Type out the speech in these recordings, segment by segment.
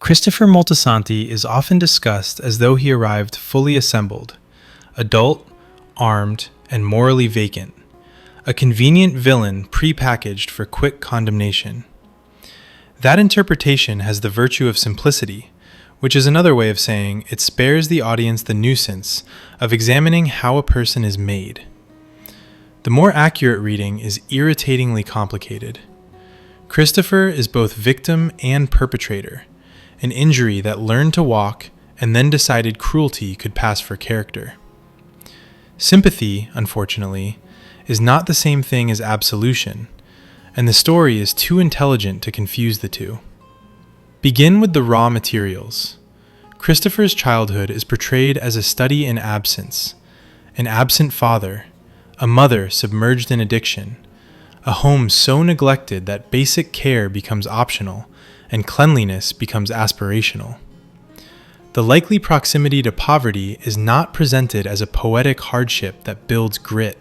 Christopher Moltisanti is often discussed as though he arrived fully assembled, adult, armed, and morally vacant, a convenient villain pre-packaged for quick condemnation. That interpretation has the virtue of simplicity, which is another way of saying it spares the audience the nuisance of examining how a person is made. The more accurate reading is irritatingly complicated. Christopher is both victim and perpetrator, an injury that learned to walk and then decided cruelty could pass for character. Sympathy, unfortunately, is not the same thing as absolution, and the story is too intelligent to confuse the two. Begin with the raw materials. Christopher's childhood is portrayed as a study in absence, an absent father, a mother submerged in addiction, a home so neglected that basic care becomes optional and cleanliness becomes aspirational. The likely proximity to poverty is not presented as a poetic hardship that builds grit.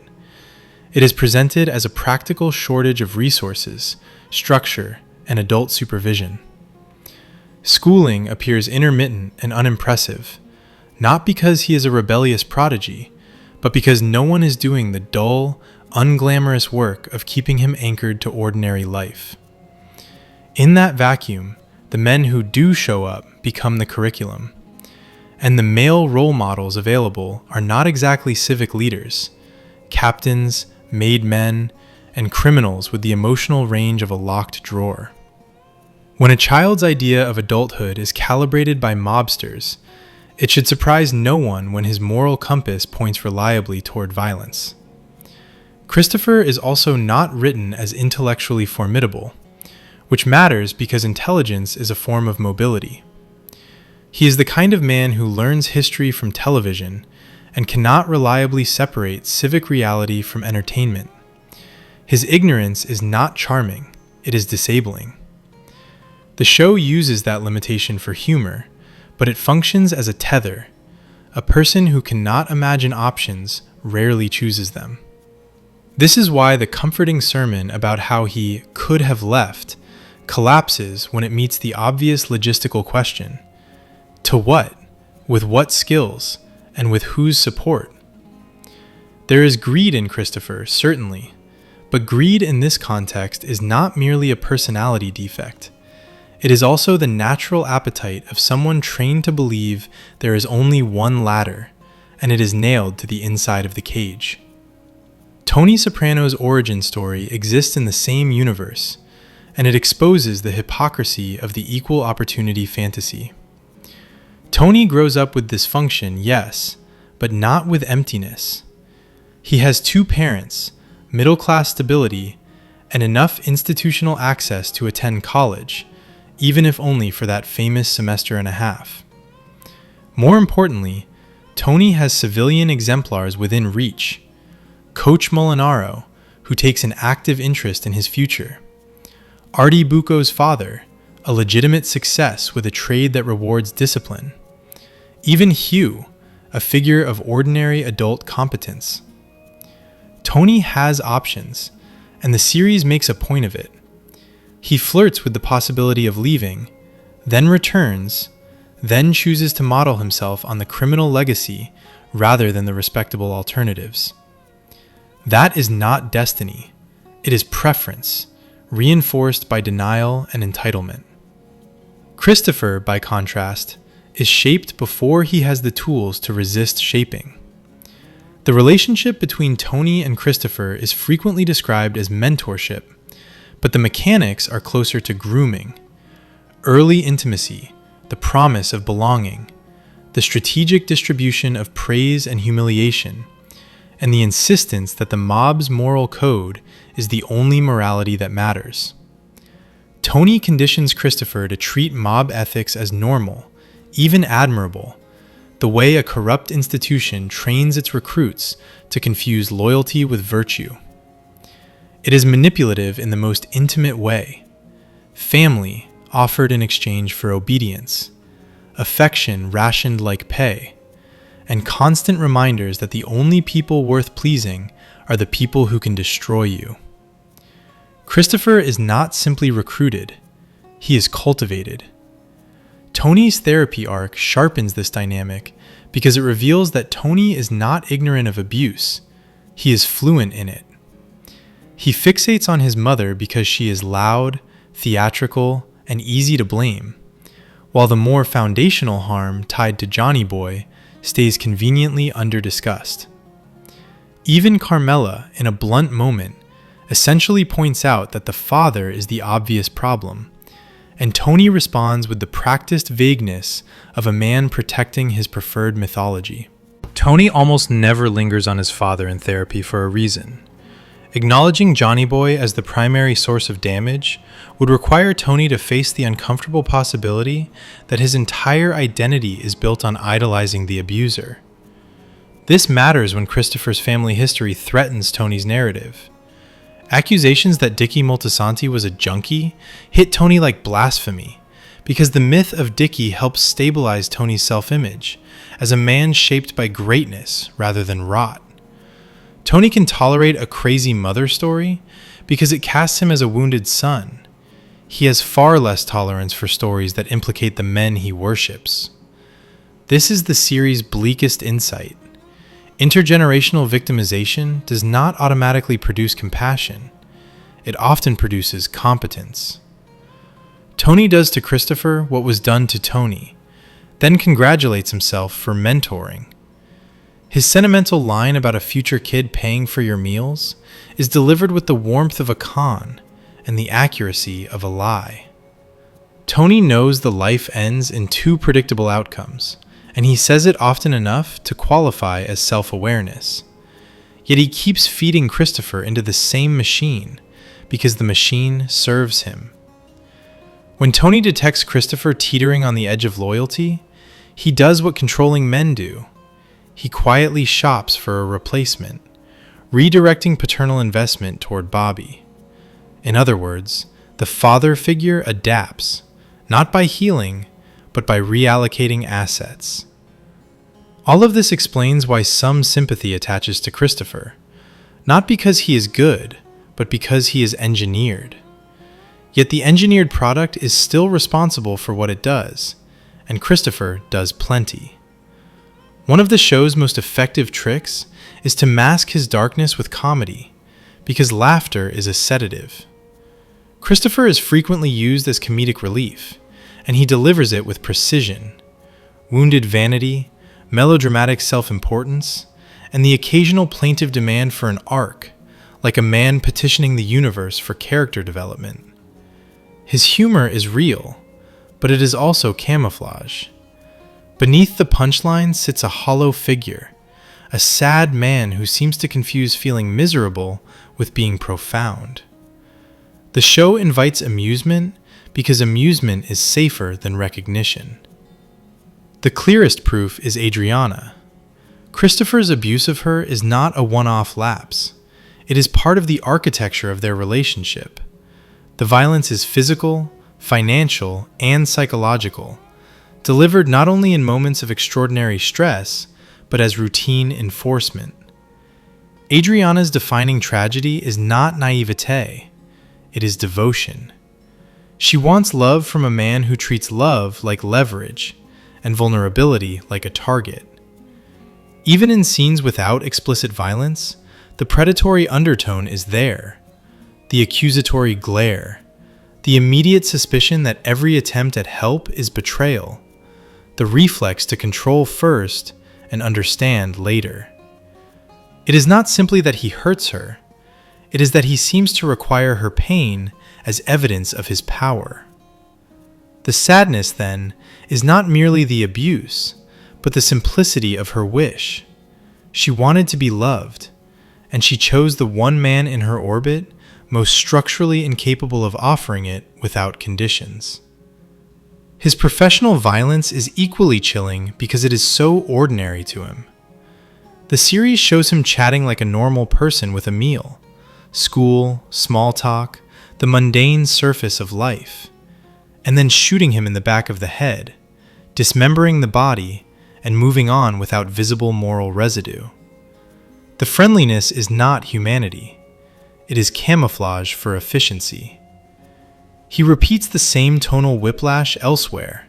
It is presented as a practical shortage of resources, structure, and adult supervision. Schooling appears intermittent and unimpressive, not because he is a rebellious prodigy, but because no one is doing the dull, unglamorous work of keeping him anchored to ordinary life. In that vacuum, the men who do show up become the curriculum, and the male role models available are not exactly civic leaders, captains, made men, and criminals with the emotional range of a locked drawer. When a child's idea of adulthood is calibrated by mobsters, it should surprise no one when his moral compass points reliably toward violence. Christopher is also not written as intellectually formidable, which matters because intelligence is a form of mobility. He is the kind of man who learns history from television and cannot reliably separate civic reality from entertainment. His ignorance is not charming, it is disabling. The show uses that limitation for humor, but it functions as a tether. A person who cannot imagine options rarely chooses them. This is why the comforting sermon about how he could have left collapses when it meets the obvious logistical question: to what, with what skills, and with whose support? There is greed in Christopher, certainly, but greed in this context is not merely a personality defect. It is also the natural appetite of someone trained to believe there is only one ladder, and it is nailed to the inside of the cage. Tony Soprano's origin story exists in the same universe, and it exposes the hypocrisy of the equal opportunity fantasy. Tony grows up with dysfunction, yes, but not with emptiness. He has two parents, middle-class stability, and enough institutional access to attend college, even if only for that famous semester and a half. More importantly, Tony has civilian exemplars within reach. Coach Molinaro, who takes an active interest in his future. Artie Bucco's father, a legitimate success with a trade that rewards discipline. Even Hugh, a figure of ordinary adult competence. Tony has options, and the series makes a point of it. He flirts with the possibility of leaving, then returns, then chooses to model himself on the criminal legacy rather than the respectable alternatives. That is not destiny. It is preference, reinforced by denial and entitlement. Christopher, by contrast, is shaped before he has the tools to resist shaping. The relationship between Tony and Christopher is frequently described as mentorship, but the mechanics are closer to grooming. Early intimacy, the promise of belonging, the strategic distribution of praise and humiliation, and the insistence that the mob's moral code is the only morality that matters. Tony conditions Christopher to treat mob ethics as normal, even admirable, the way a corrupt institution trains its recruits to confuse loyalty with virtue. It is manipulative in the most intimate way. Family offered in exchange for obedience, affection rationed like pay, and constant reminders that the only people worth pleasing are the people who can destroy you. Christopher is not simply recruited, he is cultivated. Tony's therapy arc sharpens this dynamic because it reveals that Tony is not ignorant of abuse, he is fluent in it. He fixates on his mother because she is loud, theatrical, and easy to blame, while the more foundational harm tied to Johnny Boy stays conveniently under-discussed. Even Carmela, in a blunt moment, essentially points out that the father is the obvious problem, and Tony responds with the practiced vagueness of a man protecting his preferred mythology. Tony almost never lingers on his father in therapy for a reason. Acknowledging Johnny Boy as the primary source of damage would require Tony to face the uncomfortable possibility that his entire identity is built on idolizing the abuser. This matters when Christopher's family history threatens Tony's narrative. Accusations that Dickie Moltisanti was a junkie hit Tony like blasphemy, because the myth of Dickie helps stabilize Tony's self-image as a man shaped by greatness rather than rot. Tony can tolerate a crazy mother story because it casts him as a wounded son. He has far less tolerance for stories that implicate the men he worships. This is the series' bleakest insight. Intergenerational victimization does not automatically produce compassion. It often produces competence. Tony does to Christopher what was done to Tony, then congratulates himself for mentoring. His sentimental line about a future kid paying for your meals is delivered with the warmth of a con and the accuracy of a lie. Tony knows the life ends in two predictable outcomes, and he says it often enough to qualify as self-awareness. Yet he keeps feeding Christopher into the same machine because the machine serves him. When Tony detects Christopher teetering on the edge of loyalty, he does what controlling men do. He quietly shops for a replacement, redirecting paternal investment toward Bobby. In other words, the father figure adapts, not by healing, but by reallocating assets. All of this explains why some sympathy attaches to Christopher, not because he is good, but because he is engineered. Yet the engineered product is still responsible for what it does, and Christopher does plenty. One of the show's most effective tricks is to mask his darkness with comedy, because laughter is a sedative. Christopher is frequently used as comedic relief, and he delivers it with precision. Wounded vanity, melodramatic self-importance, and the occasional plaintive demand for an arc, like a man petitioning the universe for character development. His humor is real, but it is also camouflage. Beneath the punchline sits a hollow figure, a sad man who seems to confuse feeling miserable with being profound. The show invites amusement because amusement is safer than recognition. The clearest proof is Adriana. Christopher's abuse of her is not a one-off lapse. It is part of the architecture of their relationship. The violence is physical, financial, and psychological, delivered not only in moments of extraordinary stress, but as routine enforcement. Adriana's defining tragedy is not naivete, it is devotion. She wants love from a man who treats love like leverage, and vulnerability like a target. Even in scenes without explicit violence, the predatory undertone is there, the accusatory glare, the immediate suspicion that every attempt at help is betrayal, the reflex to control first and understand later. It is not simply that he hurts her, it is that he seems to require her pain as evidence of his power. The sadness, then, is not merely the abuse, but the simplicity of her wish. She wanted to be loved, and she chose the one man in her orbit most structurally incapable of offering it without conditions. His professional violence is equally chilling because it is so ordinary to him. The series shows him chatting like a normal person with a meal, school, small talk, the mundane surface of life, and then shooting him in the back of the head, dismembering the body, and moving on without visible moral residue. The friendliness is not humanity. It is camouflage for efficiency. He repeats the same tonal whiplash elsewhere,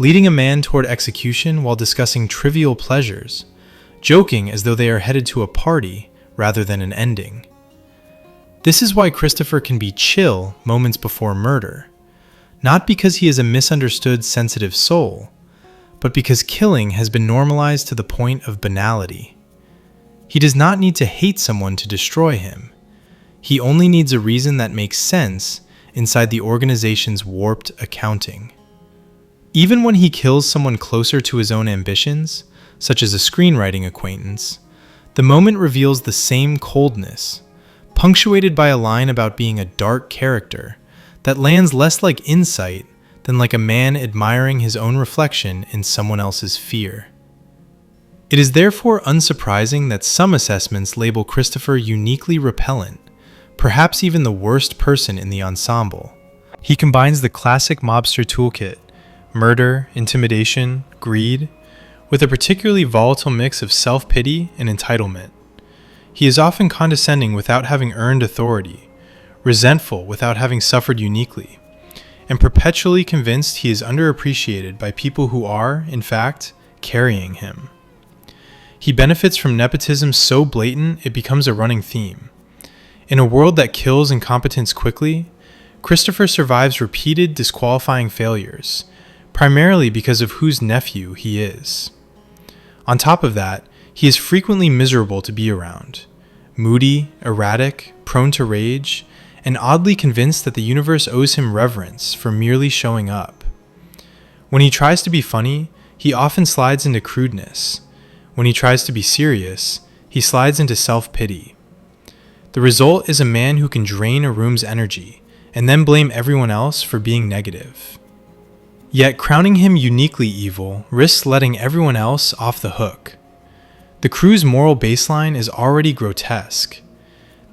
leading a man toward execution while discussing trivial pleasures, joking as though they are headed to a party rather than an ending. This is why Christopher can be chill moments before murder, not because he is a misunderstood sensitive soul, but because killing has been normalized to the point of banality. He does not need to hate someone to destroy him. He only needs a reason that makes sense inside the organization's warped accounting. Even when he kills someone closer to his own ambitions, such as a screenwriting acquaintance, the moment reveals the same coldness, punctuated by a line about being a dark character that lands less like insight than like a man admiring his own reflection in someone else's fear. It is therefore unsurprising that some assessments label Christopher uniquely repellent, perhaps even the worst person in the ensemble. He combines the classic mobster toolkit, murder, intimidation, greed, with a particularly volatile mix of self-pity and entitlement. He is often condescending without having earned authority, resentful without having suffered uniquely, and perpetually convinced he is underappreciated by people who are, in fact, carrying him. He benefits from nepotism so blatant it becomes a running theme. In a world that kills incompetence quickly, Christopher survives repeated disqualifying failures, primarily because of whose nephew he is. On top of that, he is frequently miserable to be around, moody, erratic, prone to rage, and oddly convinced that the universe owes him reverence for merely showing up. When he tries to be funny, he often slides into crudeness. When he tries to be serious, he slides into self-pity. The result is a man who can drain a room's energy and then blame everyone else for being negative. Yet crowning him uniquely evil risks letting everyone else off the hook. The crew's moral baseline is already grotesque.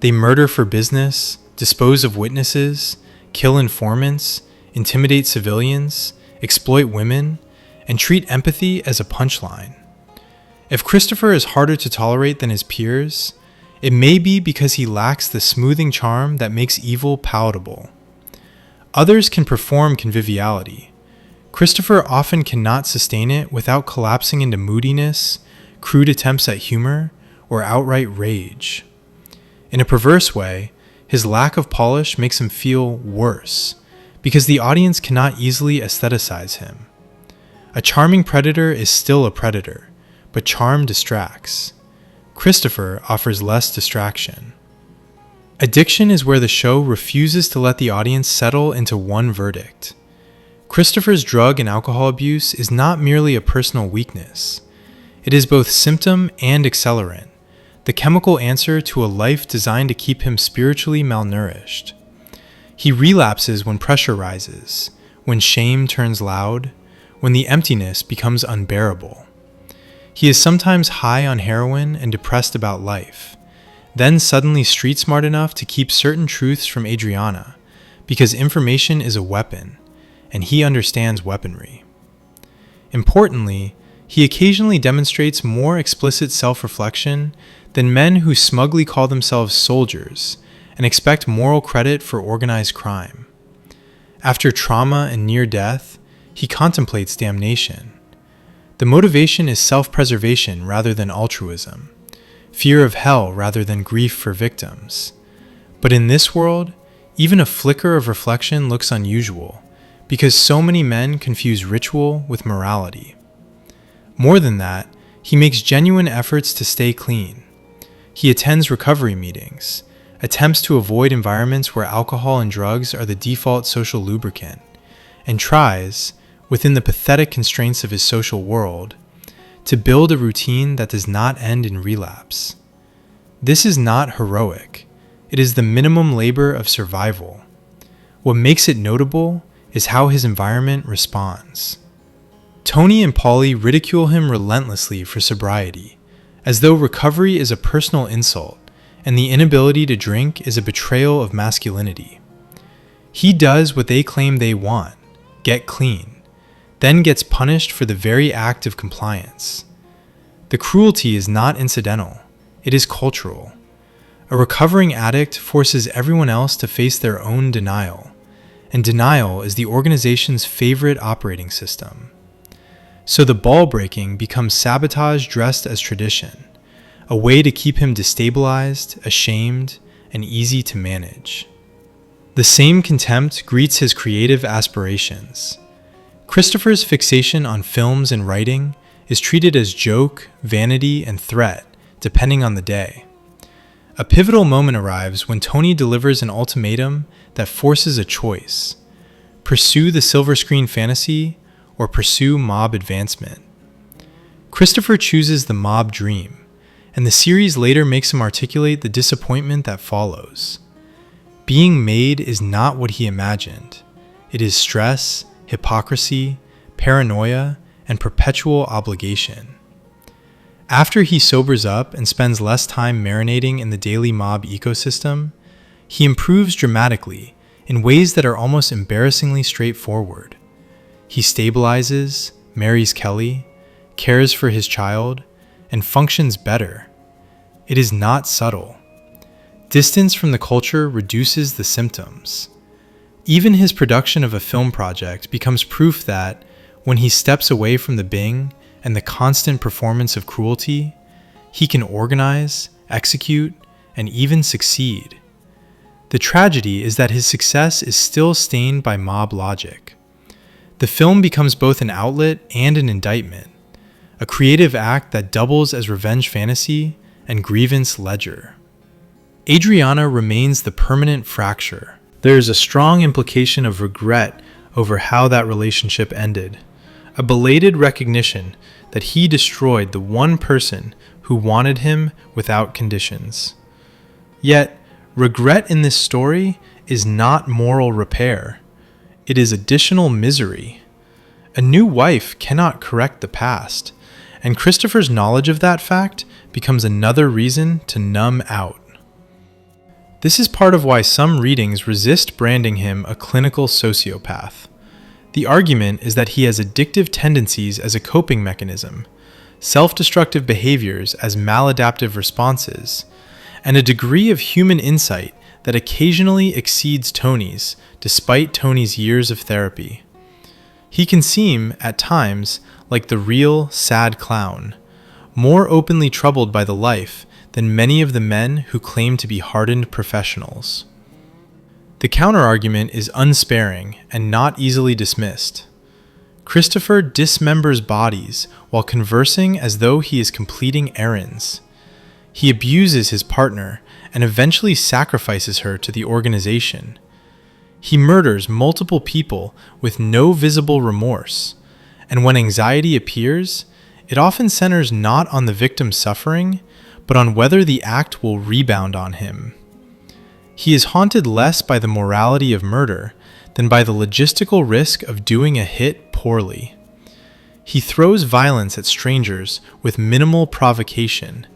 They murder for business, dispose of witnesses, kill informants, intimidate civilians, exploit women, and treat empathy as a punchline. If Christopher is harder to tolerate than his peers, it may be because he lacks the smoothing charm that makes evil palatable. Others can perform conviviality. Christopher often cannot sustain it without collapsing into moodiness, crude attempts at humor, or outright rage. In a perverse way, his lack of polish makes him feel worse, because the audience cannot easily aestheticize him. A charming predator is still a predator, but charm distracts. Christopher offers less distraction. Addiction is where the show refuses to let the audience settle into one verdict. Christopher's drug and alcohol abuse is not merely a personal weakness. It is both symptom and accelerant, the chemical answer to a life designed to keep him spiritually malnourished. He relapses when pressure rises, when shame turns loud, when the emptiness becomes unbearable. He is sometimes high on heroin and depressed about life, then suddenly street smart enough to keep certain truths from Adriana, because information is a weapon, and he understands weaponry. Importantly, he occasionally demonstrates more explicit self-reflection than men who smugly call themselves soldiers and expect moral credit for organized crime. After trauma and near death, he contemplates damnation. The motivation is self-preservation rather than altruism, fear of hell rather than grief for victims. But in this world, even a flicker of reflection looks unusual, because so many men confuse ritual with morality. More than that, he makes genuine efforts to stay clean. He attends recovery meetings, attempts to avoid environments where alcohol and drugs are the default social lubricant, and tries, within the pathetic constraints of his social world, to build a routine that does not end in relapse. This is not heroic. It is the minimum labor of survival. What makes it notable is how his environment responds. Tony and Polly ridicule him relentlessly for sobriety, as though recovery is a personal insult and the inability to drink is a betrayal of masculinity. He does what they claim they want, get clean, then gets punished for the very act of compliance. The cruelty is not incidental, it is cultural. A recovering addict forces everyone else to face their own denial, and denial is the organization's favorite operating system. So the ball breaking becomes sabotage dressed as tradition, a way to keep him destabilized, ashamed, and easy to manage. The same contempt greets his creative aspirations. Christopher's fixation on films and writing is treated as joke, vanity, and threat, depending on the day. A pivotal moment arrives when Tony delivers an ultimatum that forces a choice: pursue the silver screen fantasy or pursue mob advancement. Christopher chooses the mob dream, and the series later makes him articulate the disappointment that follows. Being made is not what he imagined. It is stress, hypocrisy, paranoia, and perpetual obligation. After he sobers up and spends less time marinating in the daily mob ecosystem, he improves dramatically in ways that are almost embarrassingly straightforward. He stabilizes, marries Kelly, cares for his child, and functions better. It is not subtle. Distance from the culture reduces the symptoms. Even his production of a film project becomes proof that, when he steps away from the Bing and the constant performance of cruelty, he can organize, execute, and even succeed. The tragedy is that his success is still stained by mob logic. The film becomes both an outlet and an indictment, a creative act that doubles as revenge fantasy and grievance ledger. Adriana remains the permanent fracture. There is a strong implication of regret over how that relationship ended, a belated recognition that he destroyed the one person who wanted him without conditions. Yet, regret in this story is not moral repair. It is additional misery. A new wife cannot correct the past, and Christopher's knowledge of that fact becomes another reason to numb out. This is part of why some readings resist branding him a clinical sociopath. The argument is that he has addictive tendencies as a coping mechanism, self-destructive behaviors as maladaptive responses, and a degree of human insight that occasionally exceeds Tony's, despite Tony's years of therapy. He can seem, at times, like the real, sad clown, more openly troubled by the life than many of the men who claim to be hardened professionals. The counterargument is unsparing and not easily dismissed. Christopher dismembers bodies while conversing as though he is completing errands. He abuses his partner and eventually sacrifices her to the organization. He murders multiple people with no visible remorse, and when anxiety appears, it often centers not on the victim's suffering, but on whether the act will rebound on him. He is haunted less by the morality of murder than by the logistical risk of doing a hit poorly. He throws violence at strangers with minimal provocation.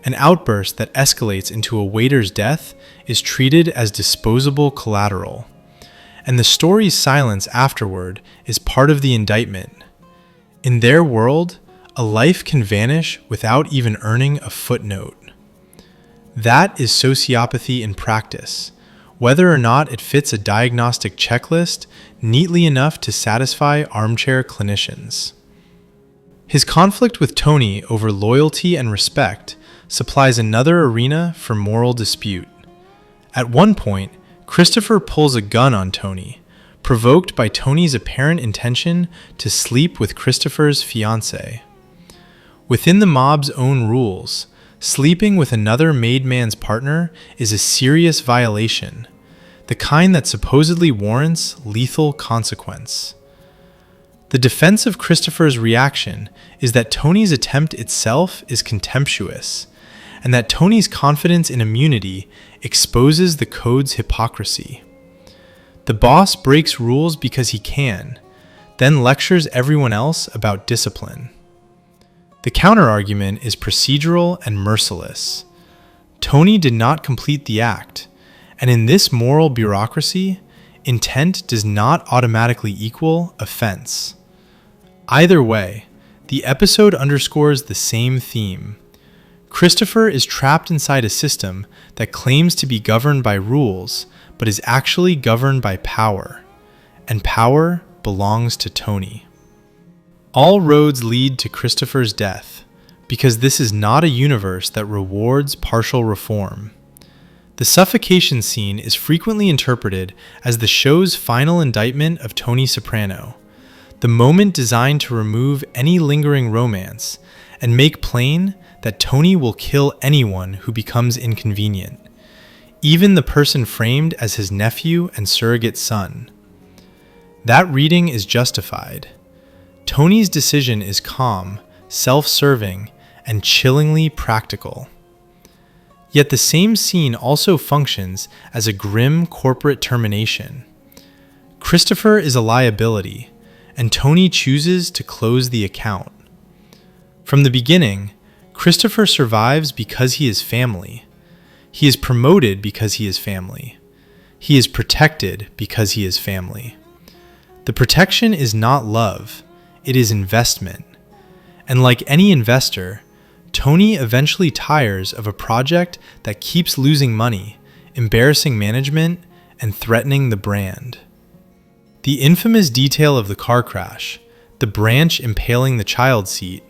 An outburst that escalates into a waiter's death is treated as disposable collateral, and the story's silence afterward is part of the indictment. In their world, a life can vanish without even earning a footnote. That is sociopathy in practice, whether or not it fits a diagnostic checklist neatly enough to satisfy armchair clinicians. His conflict with Tony over loyalty and respect supplies another arena for moral dispute. At one point, Christopher pulls a gun on Tony, provoked by Tony's apparent intention to sleep with Christopher's fiancée. Within the mob's own rules, sleeping with another made man's partner is a serious violation, the kind that supposedly warrants lethal consequence. The defense of Christopher's reaction is that Tony's attempt itself is contemptuous, and that Tony's confidence in immunity exposes the code's hypocrisy. The boss breaks rules because he can, then lectures everyone else about discipline. The counterargument is procedural and merciless. Tony did not complete the act, and in this moral bureaucracy, intent does not automatically equal offense. Either way, the episode underscores the same theme. Christopher is trapped inside a system that claims to be governed by rules, but is actually governed by power, and power belongs to Tony. All roads lead to Christopher's death, because this is not a universe that rewards partial reform. The suffocation scene is frequently interpreted as the show's final indictment of Tony Soprano, the moment designed to remove any lingering romance and make plain that Tony will kill anyone who becomes inconvenient, even the person framed as his nephew and surrogate son. That reading is justified. Tony's decision is calm, self-serving, and chillingly practical. Yet the same scene also functions as a grim corporate termination. Christopher is a liability, and Tony chooses to close the account. From the beginning, Christopher survives because he is family. He is promoted because he is family. He is protected because he is family. The protection is not love, it is investment. And like any investor, Tony eventually tires of a project that keeps losing money, embarrassing management, and threatening the brand. The infamous detail of the car crash, the branch impaling the child seat,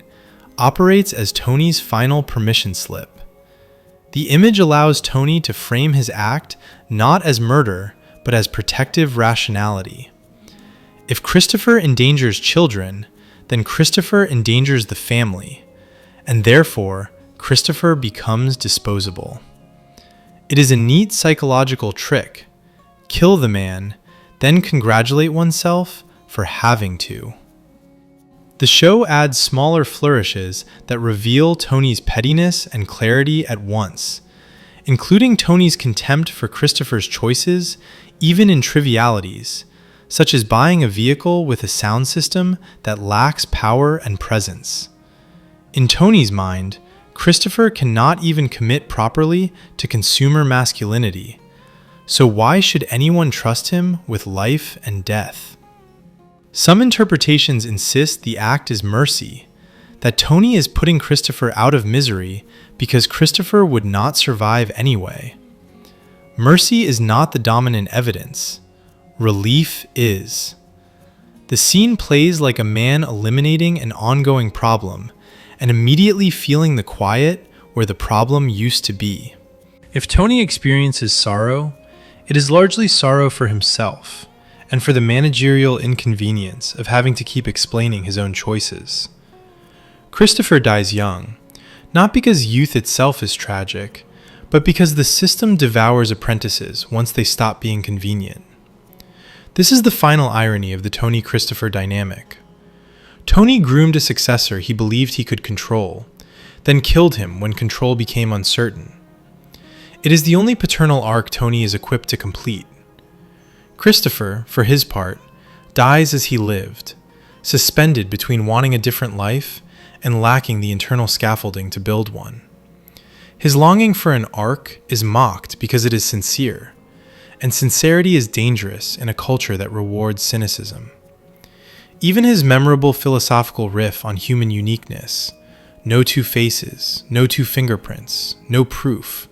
operates as Tony's final permission slip. The image allows Tony to frame his act not as murder, but as protective rationality. If Christopher endangers children, then Christopher endangers the family, and therefore Christopher becomes disposable. It is a neat psychological trick. Kill the man, then congratulate oneself for having to. The show adds smaller flourishes that reveal Tony's pettiness and clarity at once, including Tony's contempt for Christopher's choices, even in trivialities, such as buying a vehicle with a sound system that lacks power and presence. In Tony's mind, Christopher cannot even commit properly to consumer masculinity, so why should anyone trust him with life and death? Some interpretations insist the act is mercy, that Tony is putting Christopher out of misery because Christopher would not survive anyway. Mercy is not the dominant evidence. Relief is. The scene plays like a man eliminating an ongoing problem and immediately feeling the quiet where the problem used to be. If Tony experiences sorrow, it is largely sorrow for himself and for the managerial inconvenience of having to keep explaining his own choices. Christopher dies young, not because youth itself is tragic, but because the system devours apprentices once they stop being convenient. This is the final irony of the Tony-Christopher dynamic. Tony groomed a successor he believed he could control, then killed him when control became uncertain. It is the only paternal arc Tony is equipped to complete. Christopher, for his part, dies as he lived, suspended between wanting a different life and lacking the internal scaffolding to build one. His longing for an arc is mocked because it is sincere, and sincerity is dangerous in a culture that rewards cynicism. Even his memorable philosophical riff on human uniqueness, no two faces, no two fingerprints, no proof,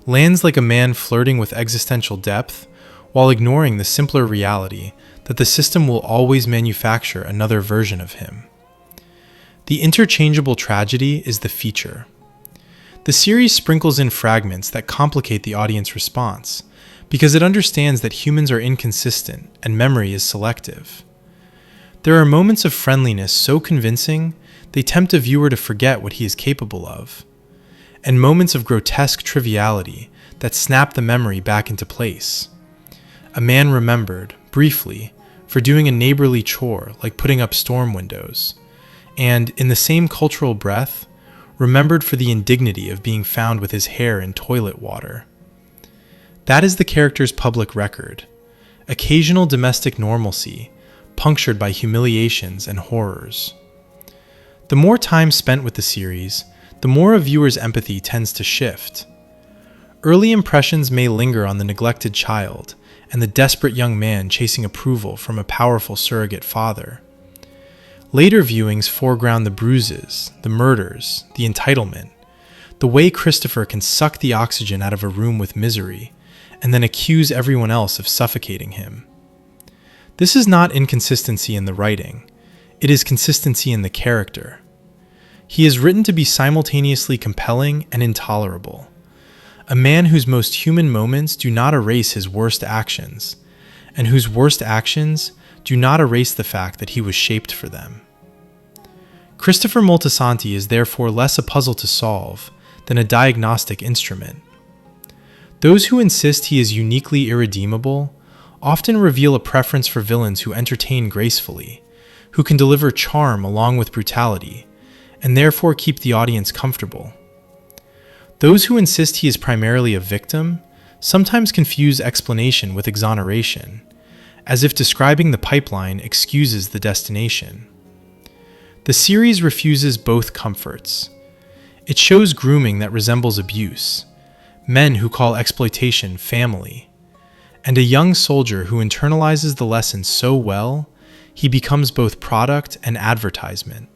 lands like a man flirting with existential depth while ignoring the simpler reality that the system will always manufacture another version of him. The interchangeable tragedy is the feature. The series sprinkles in fragments that complicate the audience response, because it understands that humans are inconsistent and memory is selective. There are moments of friendliness so convincing they tempt a viewer to forget what he is capable of, and moments of grotesque triviality that snap the memory back into place. A man remembered, briefly, for doing a neighborly chore like putting up storm windows, and, in the same cultural breath, remembered for the indignity of being found with his hair in toilet water. That is the character's public record, occasional domestic normalcy, punctured by humiliations and horrors. The more time spent with the series, the more a viewer's empathy tends to shift. Early impressions may linger on the neglected child and the desperate young man chasing approval from a powerful surrogate father. Later viewings foreground the bruises, the murders, the entitlement, the way Christopher can suck the oxygen out of a room with misery, and then accuse everyone else of suffocating him. This is not inconsistency in the writing. It is consistency in the character. He is written to be simultaneously compelling and intolerable. A man whose most human moments do not erase his worst actions, and whose worst actions do not erase the fact that he was shaped for them. Christopher Moltisanti is therefore less a puzzle to solve than a diagnostic instrument. Those who insist he is uniquely irredeemable often reveal a preference for villains who entertain gracefully, who can deliver charm along with brutality, and therefore keep the audience comfortable. Those who insist he is primarily a victim sometimes confuse explanation with exoneration, as if describing the pipeline excuses the destination. The series refuses both comforts. It shows grooming that resembles abuse, men who call exploitation family, and a young soldier who internalizes the lesson so well he becomes both product and advertisement.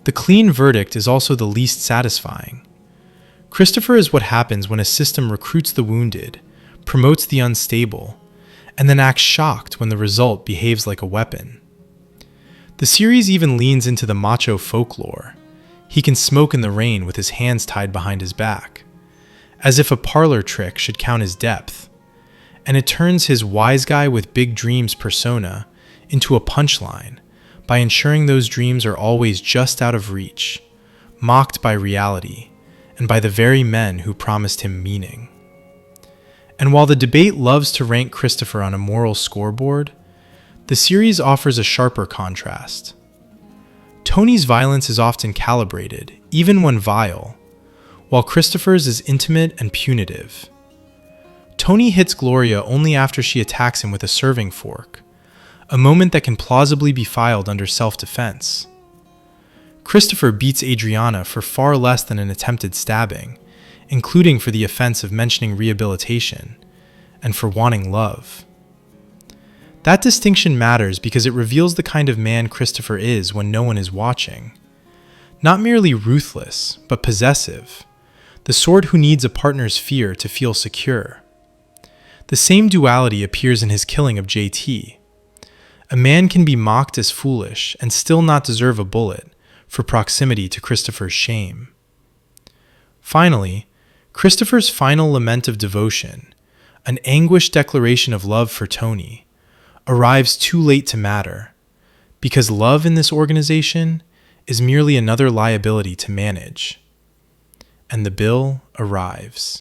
The clean verdict is also the least satisfying. Christopher is what happens when a system recruits the wounded, promotes the unstable, and then acts shocked when the result behaves like a weapon. The series even leans into the macho folklore. He can smoke in the rain with his hands tied behind his back, as if a parlor trick should count as depth, and it turns his wise guy with big dreams persona into a punchline by ensuring those dreams are always just out of reach, mocked by reality, and by the very men who promised him meaning. And while the debate loves to rank Christopher on a moral scoreboard, the series offers a sharper contrast. Tony's violence is often calibrated, even when vile, while Christopher's is intimate and punitive. Tony hits Gloria only after she attacks him with a serving fork, a moment that can plausibly be filed under self-defense. Christopher beats Adriana for far less than an attempted stabbing, including for the offense of mentioning rehabilitation, and for wanting love. That distinction matters because it reveals the kind of man Christopher is when no one is watching. Not merely ruthless, but possessive, the sort who needs a partner's fear to feel secure. The same duality appears in his killing of JT. A man can be mocked as foolish and still not deserve a bullet for proximity to Christopher's shame. Finally, Christopher's final lament of devotion, an anguished declaration of love for Tony, arrives too late to matter, because love in this organization is merely another liability to manage. And the bill arrives.